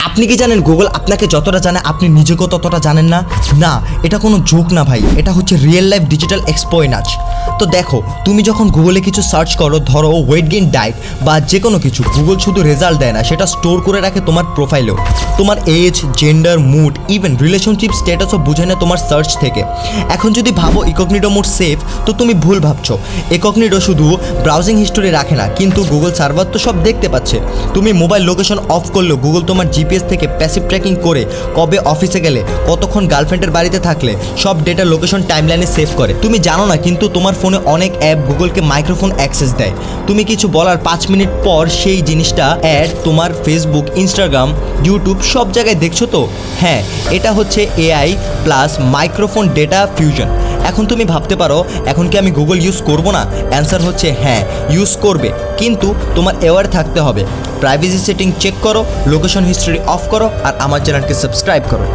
আপনি কি জানেন গুগল আপনাকে যতটা জানে আপনি নিজেকেও ততটা জানেন না? না, এটা কোনো জোক না ভাই, এটা হচ্ছে রিয়েল লাইফ ডিজিটাল এক্সপোয়েনাজ। তো দেখো, তুমি যখন গুগলে কিছু সার্চ করো, ধরো ওয়েট গেইন ডায়েট বা যে কোনো কিছু, গুগল শুধু রেজাল্ট দেয় না, সেটা স্টোর করে রাখে তোমার প্রোফাইলেও। তোমার age, gender, mood, even relationship স্ট্যাটাসও বুঝে নেয় তোমার সার্চ থেকে। এখন যদি ভাবো ইনকগনিটো মোড সেফ, তো তুমি ভুল ভাবছো। ইনকগনিটো শুধু ব্রাউজিং হিস্টোরি রাখে না, কিন্তু গুগল সার্ভার তো সব দেখতে পাচ্ছে। তুমি মোবাইল লোকেশন অফ করলেও গুগল তোমার জিপিএস থেকে প্যাসিভ ট্র্যাকিং করে কবে অফিসে গেলে, কতক্ষণ গার্লফ্রেন্ডের বাড়িতে থাকলে, সব ডেটা লোকেশন টাইমলাইনে সেভ করে। তুমি জানো না, কিন্তু তোমার ফোনে অনেক অ্যাপ গুগলকে মাইক্রোফোন অ্যাক্সেস দেয়। তুমি কিছু বলার 5 মিনিট পর সেই জিনিসটা অ্যাড তোমার ফেসবুক, ইনস্টাগ্রাম, ইউটিউব সব জায়গায় দেখছো তো। হ্যাঁ, এটা হচ্ছে AI plus microphone data fusion. এখন তুমি ভাবতে পারো, এখন কি আমি গুগল ইউজ করব না? অ্যান্সার হচ্ছে হ্যাঁ, ইউজ করবে, কিন্তু তোমার অ্যাওয়ার থাকতে হবে। প্রাইভেসি সেটিং চেক করো, লোকেশন হিস্ট্রি অফ করো, আর আমার চ্যানেলকে সাবস্ক্রাইব করো।